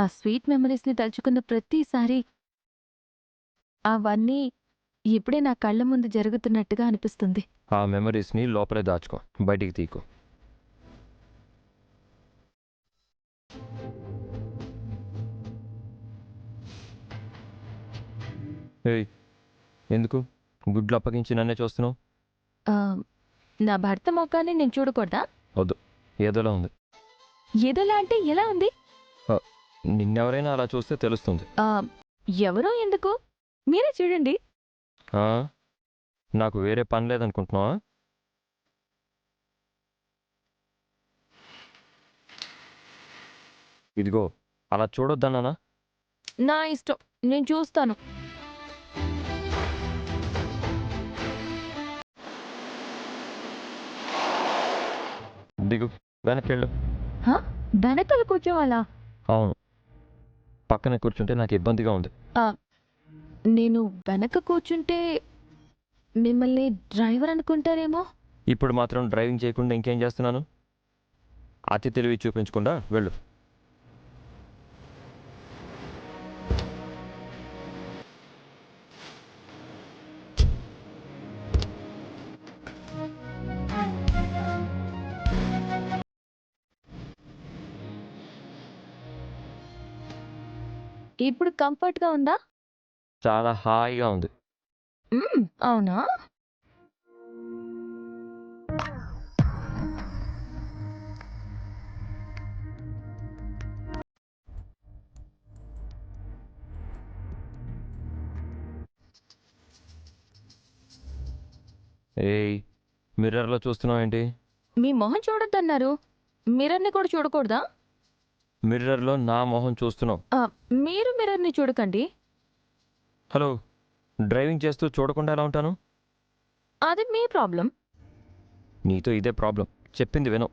ఆ స్వీట్ మెమరీస్ని తలుచుకున్న ప్రతిసారి అవన్నీ ఇప్పుడే నా కళ్ళ ముందు జరుగుతున్నట్టుగా అనిపిస్తుంది. ఆ మెమరీస్ని లోపలే దాచుకో, బయటికి తీకు. ఏయ్, ఎందుకు గుడ్లు అప్పగించి నన్నే చూస్తున్నావు? ఆ, నా భర్త మొఖాన్ని నేను చూడకూడదా? వద్దు, ఏదోలా ఉంది. ఏదోలా అంటే ఎలా ఉంది? నిన్నెవరైనా అలా చూస్తే తెలుస్తుంది. ఆ, ఎవరో ఎందుకు? మీరే చూడండి. ఆ? నాకు వేరే పని లేదనుకుంటున్నావా? ఇదిగో, అలా చూడొద్దన్నానా? నా ఇష్టం, నేను చూస్తాను. దిగు, వెనక్కి వెళ్ళు. హ? వెనకాల కూర్చోవాలా? అవును, పక్కనే కూర్చుంటే నాకు ఇబ్బందిగా ఉంది. ఆ, నేను వెనక కూర్చుంటే మిమ్మల్ని డ్రైవర్ అనుకుంటారేమో. ఇప్పుడు మాత్రం డ్రైవింగ్ చేయకుండా ఇంకేం చేస్తున్నాను? అతి తెలివి చూపించకుండా వెళ్ళు. ఇప్పుడు కంఫర్ట్గా ఉందా? చాలా హాయిగా ఉంది. అవునా? ఏయ్, మిర్రర్లో చూస్తున్నావు ఏంటి? మీ మొహం చూడొద్దన్నారు. మిర్రర్ని కూడా చూడకూడదా? మిర్రర్లో నా మొహం చూస్తున్నావు. మీరు మిర్రర్ని చూడకండి. హలో, డ్రైవింగ్ చేస్తూ చూడకుండా ఎలా ఉంటాను? అది మీ ప్రాబ్లం. నీతో ఇదే ప్రాబ్లం. చెప్పింది విను.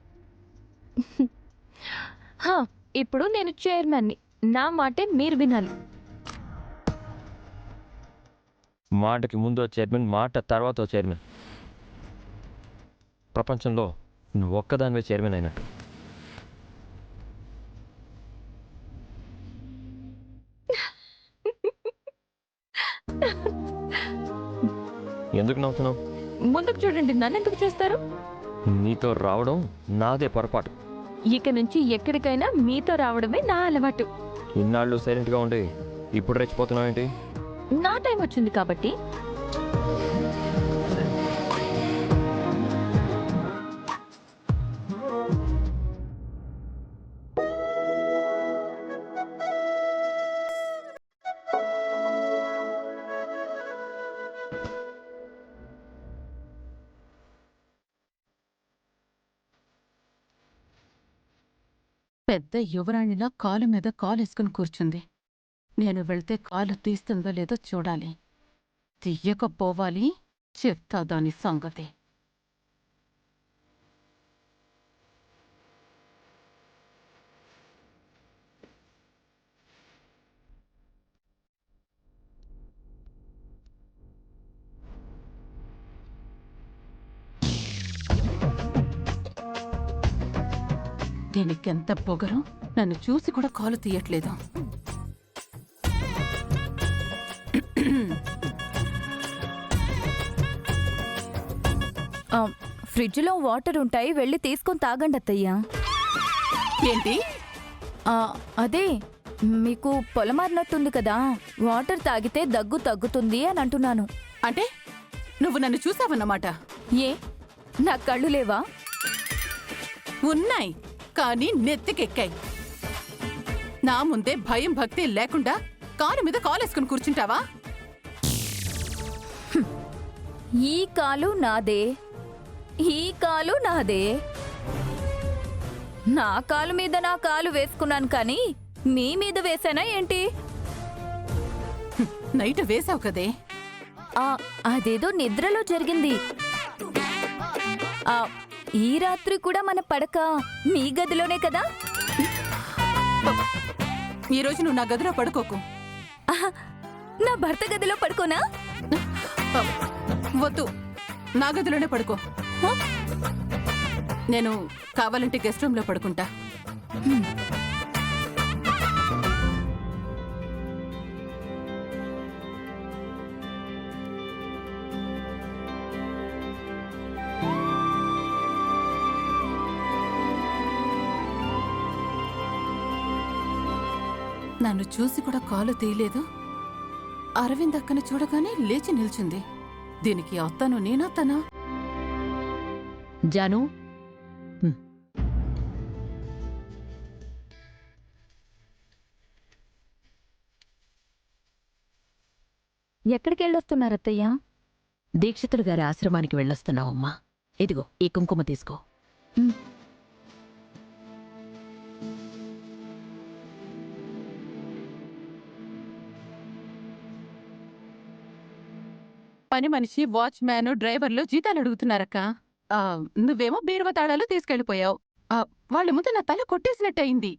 ఇప్పుడు నేను చైర్మన్ని. నా మాటే మీరు వినాలి. మాటకి ముందో చైర్మన్, మాట తర్వాత చైర్మన్. ప్రపంచంలో నువ్వు ఒక్కదానివే చైర్మన్ అయినట్టు. ఎందుకు నవ్వుతున్నావు? ముందుకు చూడండి, నన్నెందుకు చేస్తారు? నీతో రావడం నాదే పొరపాటు. ఇక నుంచి ఎక్కడికైనా మీతో రావడమే నా అలవాటు. ఇన్నాళ్ళు సైలెంట్గా ఉండి ఇప్పుడు రెచ్చిపోతున్నావు ఏంటి? నా టైం వచ్చింది కాబట్టి. పెద్ద యువరాణిలా కాలు మీద కాలేసుకుని కూర్చుంది. నేను వెళ్తే కాలు తీస్తుందో లేదో చూడాలి. తీయకపోవాలి, చెప్తా దాని సంగతి. దీనికెంత పొగరు, నన్ను చూసి కూడా కాలు తీయట్లేదు. ఫ్రిడ్జ్లో వాటర్ ఉంటాయి, వెళ్ళి తీసుకొని తాగండి అత్తయ్యా. ఏంటి? అదే, మీకు పొలమారినట్టుంది కదా, వాటర్ తాగితే దగ్గు తగ్గుతుంది అని అంటున్నాను. అంటే నువ్వు నన్ను చూసావన్నమాట? ఏ, నా కళ్ళు లేవా? ఉన్నాయి, కానీ నెత్తికెక్కాయి. నా ముందే భయం భక్తి లేకుండా కాలు మీద కాలేసుకుని కూర్చుంటావా? ఈ కాలు నాదే, ఈ కాలు నాదే. నా కాలు మీద నా కాలు వేసుకున్నాను కానీ మీ మీద వేసానా ఏంటి? నైట్ వేసావు కదే. అదేదో నిద్రలో జరిగింది. ఈ రాత్రి కూడా మన పడక మీ గదిలోనే కదా? ఈరోజు నువ్వు నా గదిలో పడుకోకు. నా భర్త గదిలో పడుకోనా? వద్దు, నా గదిలోనే పడుకో. నేను కావాలంటే గెస్ట్ రూమ్లో పడుకుంటా. నన్ను చూసి కూడా కాలు తీయలేదు. అరవింద్ అక్కను చూడగానే లేచి నిల్చుంది. దీనికి అత్తను నేనత్తనా? జాను ఎక్కడికి వెళ్ళొస్తున్నారు అత్తయ్య? దీక్షితుడు గారి ఆశ్రమానికి వెళ్ళొస్తున్నావమ్మా. ఇదిగో ఈ కుంకుమ తీసుకో. పని మనిషి, వాచ్మ్యాన్, డ్రైవర్లు జీతాలు అడుగుతున్నారక్క. నువ్వేమో బీరువా తాళాలు తీసుకెళ్లిపోయావు. వాళ్ళ ముందు నా తల కొట్టేసినట్టయింది.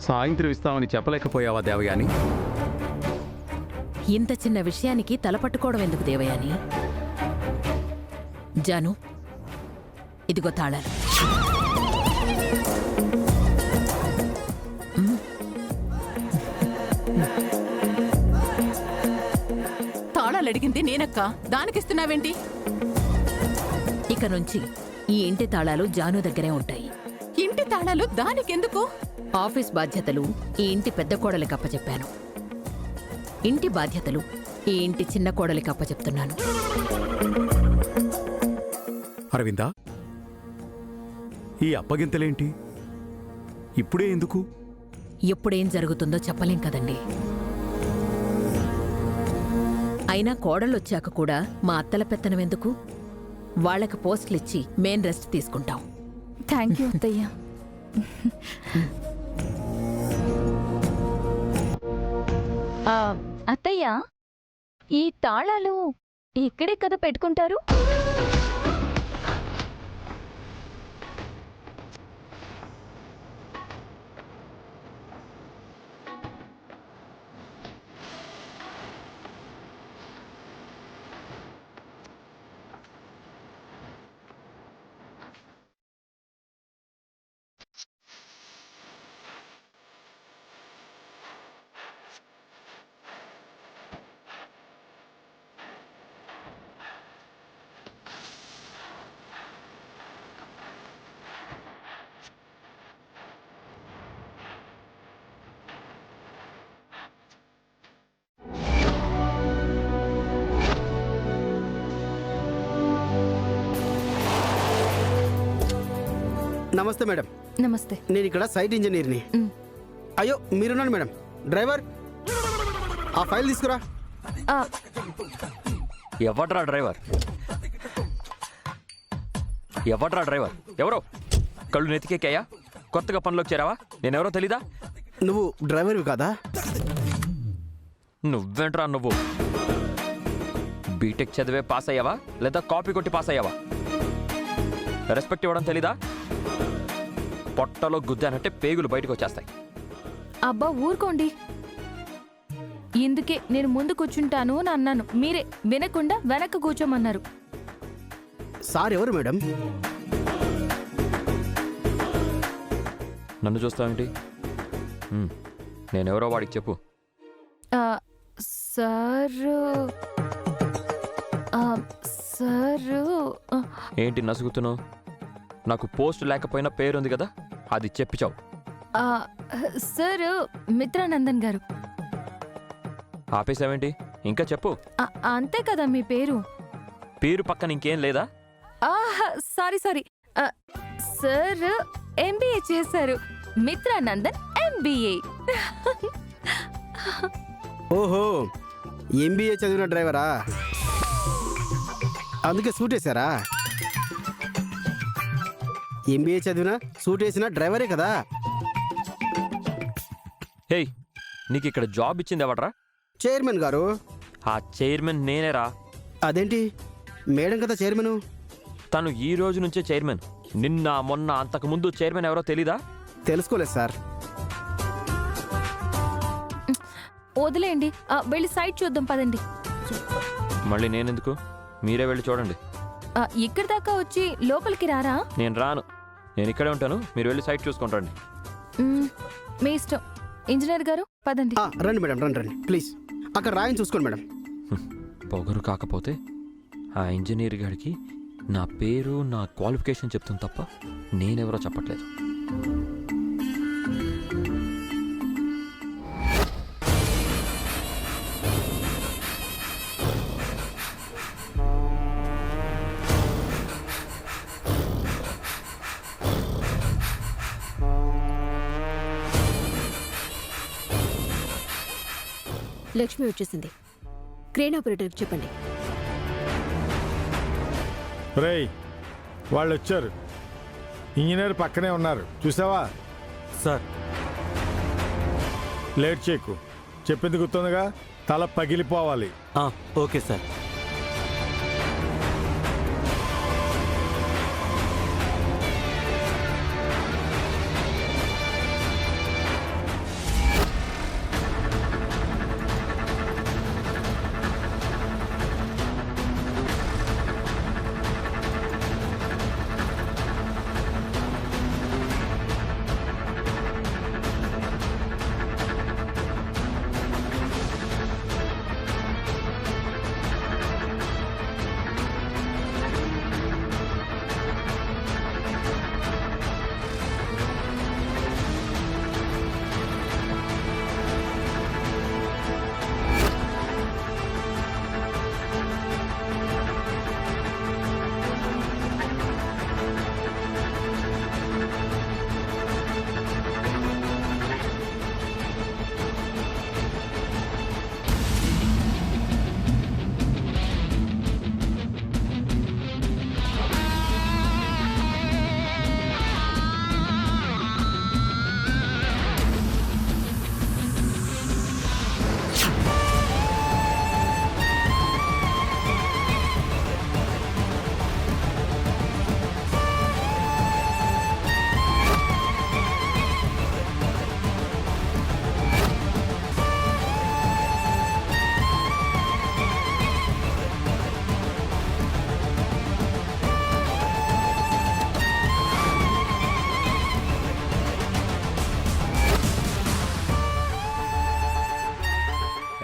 సాయంత్రం ఇస్తామని చెప్పలేకపోయావా దేవయాని? ఇంత చిన్న విషయానికి తలపట్టుకోవడం ఎందుకు దేవయాని? జాను ఇదిగో తాళాలు. తాళాలు అడిగింది నేనక్క, దానికిస్తున్నావేంటి? ఇక నుంచి ఈ ఇంటి తాళాలు జాను దగ్గరే ఉంటాయి. ఇంటి తాళాలు దానికెందుకు? ఆఫీస్ బాధ్యతలు ఈ ఇంటి పెద్ద కోడలికి అప్పచెప్పాను. ఇంటి బాధ్యతలు ఈ ఇంటి చిన్న కోడలికి అప్పచెప్తున్నాను. అరవిందా, ఈ అప్పగింతలేంటి? ఇప్పుడే ఎందుకు? ఎప్పుడేం జరుగుతుందో చెప్పలేం కదండి. అయినా కోడళ్ళొచ్చాక కూడా మా అత్తల పెత్తనం ఎందుకు? వాళ్ళకి పోస్టులిచ్చి మేం రెస్ట్ తీసుకుంటాం. థ్యాంక్ యూ అత్తయ్య. అత్తయ్య, ఈ తాళాలు ఇక్కడే కదా పెట్టుకుంటారు? నమస్తే మేడం. నమస్తే. నేను ఇక్కడ సైట్ ఇంజనీర్ని. అయ్యో మీరున్నాను మేడం. డ్రైవర్, ఆ ఫైల్ తీసుకురా. ఎవడ్రా డ్రైవర్? ఎవడ్రా డ్రైవర్? ఎవరో? కళ్ళు నెతికెక్కాయా? కొత్తగా పనిలోకి చేరావా? నేనెవరో తెలీదా? నువ్వు డ్రైవర్వి కాదా? నువ్వేంట్రా నువ్వు? బీటెక్ చదివే పాస్ అయ్యావా లేదా కాపీ కొట్టి పాస్ అయ్యావా? రెస్పెక్ట్ ఇవ్వడం తెలీదా? పొట్టలో గుద్దానంటే పేగులు బయటకు వచ్చేస్తాయి. అబ్బా ఊరుకోండి. ఇందుకే నేను ముందు కూర్చుంటాను అని అన్నాను. మీరే వినకుండా వెనక్కి కూర్చోమన్నారు. సార్ ఎవరు మేడం? నన్ను చూస్తావేంటి? నేనెవరో వాడికి చెప్పు. Sir sir. ఏంటి నసుగుతున్నావు? నాకు పోస్ట్ లేకపోయినా పేరుంది కదా, అది చెప్పిచావు. సారు మిత్రానందన్ గారు. ఆపేసావేంటి? ఇంకా చెప్పు. అంతే కదా మీ పేరు. పేరు పక్కన ఇంకేం లేదా? Sorry sorry. సార్ ఎంబీఏ చేశారు. మిత్రానందన్ ఎంబీఏ. ఓహో, ఎంబీఏ చదివిన డ్రైవరా? అందుకే సూట్ వేసారా? ఎంబీఏ చదివిన సూట్ వేసిన డ్రైవరే కదా. హేయ్, నీకు ఇక్కడ జాబ్ ఇచ్చింది ఎవడ్రా? చైర్మన్ గారు. ఆ చైర్మన్ నేనేరా. అదేంటి, మేడం కదా చైర్మను? తను ఈ రోజు నుంచే చైర్మన్. నిన్న మొన్న అంతకు ముందు చైర్మన్ ఎవరో తెలీదా? తెలుసుకోలేదు సార్. వదిలేయండి, వెళ్ళి సైట్ చూద్దాం పదండి. మళ్ళీ నేనెందుకు? మీరే వెళ్ళి చూడండి. ఇక్కడి దాకా వచ్చి లోపలికి రారా? నేను రాను, నేను ఇక్కడే ఉంటాను. మీరు వెళ్ళి సైట్ చూసుకుంటారండి. మీ ఇష్టం. ఇంజనీర్ గారు పదండి. రండి మేడం, రండి రండి ప్లీజ్. అక్కడ రాయని చూసుకోండి మేడం. పొగరు కాకపోతే ఆ ఇంజనీర్ గారికి నా పేరు నా క్వాలిఫికేషన్ చెప్తుంది తప్ప నేనెవరో చెప్పట్లేదు. లక్ష్మి వచ్చేసింది. క్రేన్ ఆపరేటర్కి చెప్పండి. రేయ్, వాళ్ళు వచ్చారు. ఇంజనీర్ పక్కనే ఉన్నారు, చూసావా? సార్. లేట్ చేయకు, చెప్పింది గుర్తుందిగా, తల పగిలిపోవాలి. Okay sir.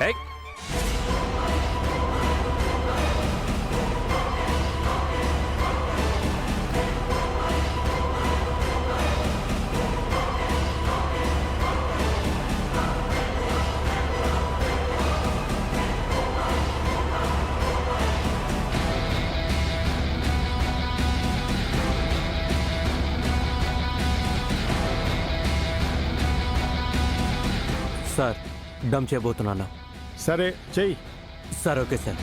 ఏయ్, సార్ డమ్ చేయబోతున్నాను. సరే, చెయ్యి. Sir okay sir.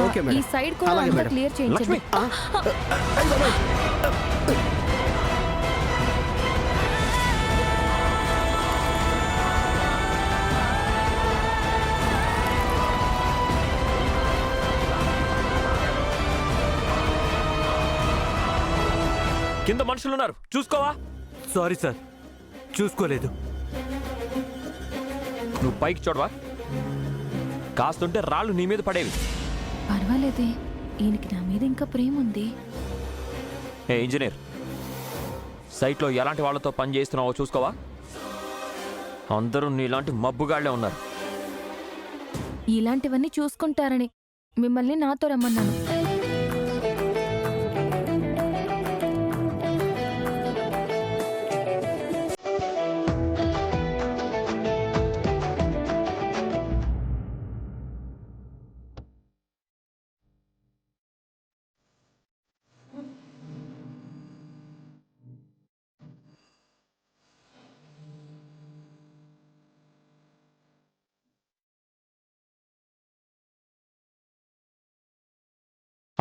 ఓకే ఈ మేడం. సైడ్ కూడా అలాగే అంతా మేడం. క్లియర్ చేయించండి. కింద మనుషులున్నారు, చూసుకోవా? సారీ సార్, చూసుకోలేదు. నువ్వు పైకి చూడవా? కాస్తుంటే రాళ్ళు నీ మీద పడేవి. పర్వాలేదే, ఈయనకి నా మీద ఇంకా ప్రేమ ఉంది. ఏ ఇంజనీర్, సైట్లో ఎలాంటి వాళ్ళతో పని చేస్తున్నావో చూసుకోవా? అందరూ నీలాంటి మబ్బుగాళ్లే ఉన్నారు. ఇలాంటివన్నీ చూసుకుంటారని మిమ్మల్ని నాతో రమ్మన్నాను.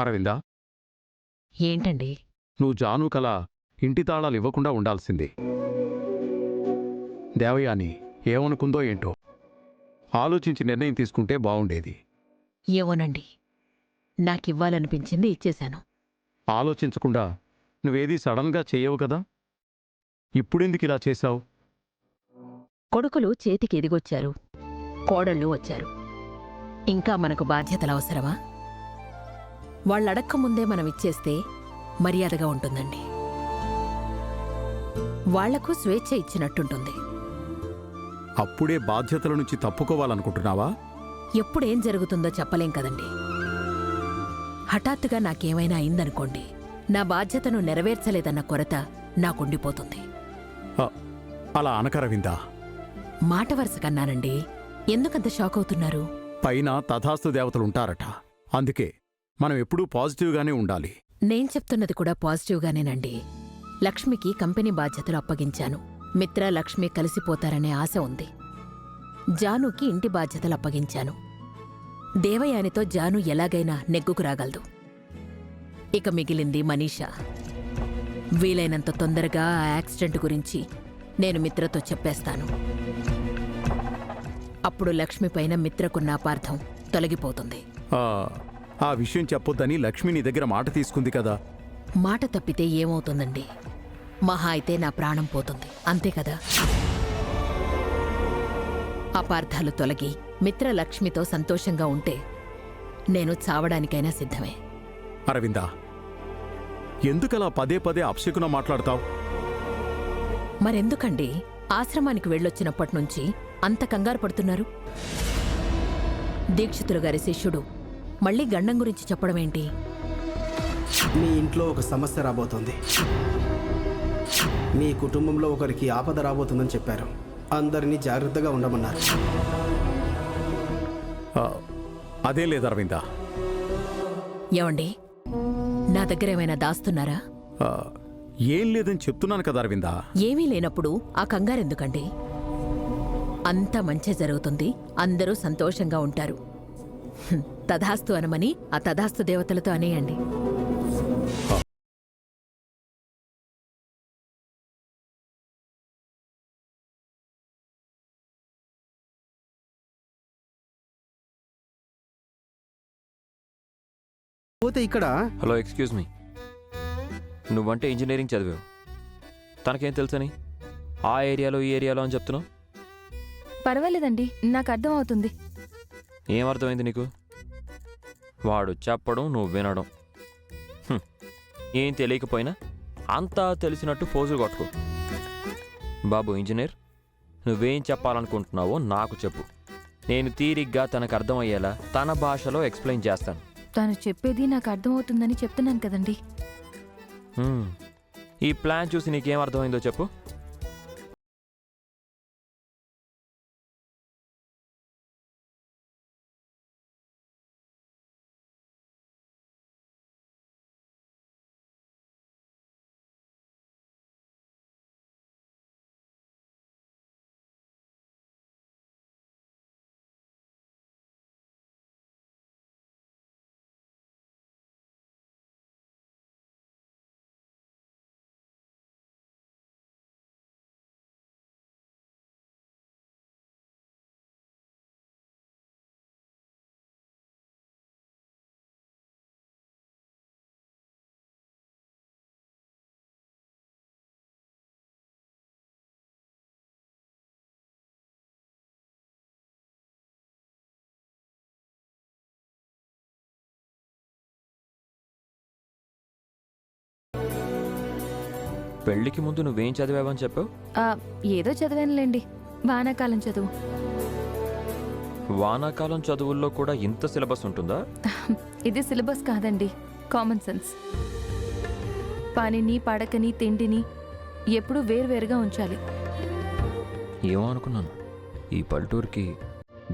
అరవిందా, ఏంటండి? నువ్వు జాను కల ఇంటి తాళాలు ఇవ్వకుండా ఉండాల్సింది. దేవయాని ఏమనుకుందో ఏంటో, ఆలోచించి నిర్ణయం తీసుకుంటే బావుండేది. ఏమోనండి, నాకివ్వాలనిపించింది ఇచ్చేశాను. ఆలోచించకుండా నువ్వేదీ సడన్గా చేయవు కదా, ఇప్పుడెందుకు ఇలా చేశావు? కొడుకులు చేతికి ఎదిగొచ్చారు, కోడళ్ళు వచ్చారు. ఇంకా మనకు బాధ్యతలు అవసరమా? వాళ్ళడక్క ముందే మనం ఇచ్చేస్తే మర్యాదగా ఉంటుందండి. వాళ్లకు స్వేచ్ఛ ఇచ్చినట్టుంటుంది. అప్పుడే బాధ్యతల నుంచి తప్పుకోవాలనుకుంటున్నావా? ఎప్పుడేం జరుగుతుందో చెప్పలేం కదండి. హఠాత్తుగా నాకేమైనా అయిందనుకోండి, నా బాధ్యతను నెరవేర్చలేదన్న కొరత నాకుండిపోతుంది. అలా అనకరవిందా. మాట వరుస కన్నానండి. ఎందుకంత షాక్ అవుతున్నారు? పైన తథాస్తు దేవతలుంటారట, అందుకే మనం ఎప్పుడూ పాజిటివ్గానే ఉండాలి. నేను చెప్తున్నది కూడా పాజిటివ్గానేనండి. లక్ష్మికి కంపెనీ బాధ్యతలు అప్పగించాను. మిత్ర లక్ష్మి కలిసిపోతారనే ఆశ ఉంది. జానుకి ఇంటి బాధ్యతలు అప్పగించాను. దేవయానితో జాను ఎలాగైనా నెగ్గుకు రాగలదు. ఇక మిగిలింది మనీషా. వీలైనంత తొందరగా ఆ యాక్సిడెంట్ గురించి నేను మిత్రతో చెప్పేస్తాను. అప్పుడు లక్ష్మిపైన మిత్రకున్న అపార్థం తొలగిపోతుంది. ఆ విషయం చెప్పొద్దని లక్ష్మి నీ దగ్గర మాట తీసుకుంది కదా. మాట తప్పితే ఏమవుతుందండి? మహా అయితే నా ప్రాణం పోతుంది, అంతే కదా. అపార్థాలు తొలగి మిత్ర లక్ష్మితో సంతోషంగా ఉంటే నేను చావడానికైనా సిద్ధమే. అరవిందా, ఎందుకలా పదే పదే అప్శకున మాట్లాడతావు? మరెందుకండి ఆశ్రమానికి వెళ్ళొచ్చినప్పటినుంచి అంత కంగారు పడుతున్నారు? దీక్షితులు గారి శిష్యుడు మళ్ళీ గండం గురించి చెప్పడమేంటి? మీ ఇంట్లో ఒక సమస్య రాబోతోంది. మీ కుటుంబంలో ఒకరికి ఆపద రాబోతుందని చెప్పారు. అందరినీ జాగ్రత్తగా ఉండమన్నారు. అదే లేదు అరవిందా. ఏమండి, నా దగ్గర ఏమైనా దాస్తున్నారా? ఏం లేదని చెప్తున్నాను కదా అరవిందా. ఏమీ లేనప్పుడు ఆ కంగారెందుకండి? అంతా మంచి జరుగుతుంది, అందరూ సంతోషంగా ఉంటారు. తధాస్తు అనమని ఆ తధాస్తు దేవతలతో అనేయండి. పోతే ఇక్కడ హలో, ఎక్స్క్యూజ్ మీ. నువ్వంటే ఇంజనీరింగ్ చదివావు, తనకేం తెలుసని ఆ ఏరియాలో ఈ ఏరియాలో అని చెప్తున్నావు? పర్వాలేదండి, నాకు అర్థం అవుతుంది. ఏం అర్థమైంది నీకు? వాడు చెప్పడం నువ్వు వినడం. ఏం తెలియకపోయినా అంతా తెలిసినట్టు ఫోజులు కొట్టుకో. బాబు ఇంజనీర్, నువ్వేం చెప్పాలనుకుంటున్నావో నాకు చెప్పు. నేను తీరిగ్గా తనకు అర్థమయ్యేలా తన భాషలో ఎక్స్ప్లెయిన్ చేస్తాను. తను చెప్పేది నాకు అర్థమవుతుందని చెప్తున్నాను కదండి. ఈ ప్లాన్ చూసి నీకేం అర్థమైందో చెప్పు. పెళ్లికి ముందు నువ్వేం చదివావని చెప్పావు? ఏదో చదివానులేండి, వానాకాలం చదువు. వానాకాలం చదువుల్లో కూడా ఇంత సిలబస్ ఉంటుందా? ఇది సిలబస్ కాదండి, కామన్ సెన్స్. పనిని, పడకని, తిండిని ఎప్పుడూ వేరువేరుగా ఉంచాలి. ఏమో అనుకున్నాను, ఈ పల్లెటూరుకి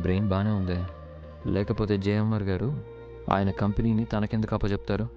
బ్రెయిన్ బాగానే ఉంది. లేకపోతే జేఎంఆర్ గారు ఆయన కంపెనీని తనకెందుకు అప్పచెప్తారు?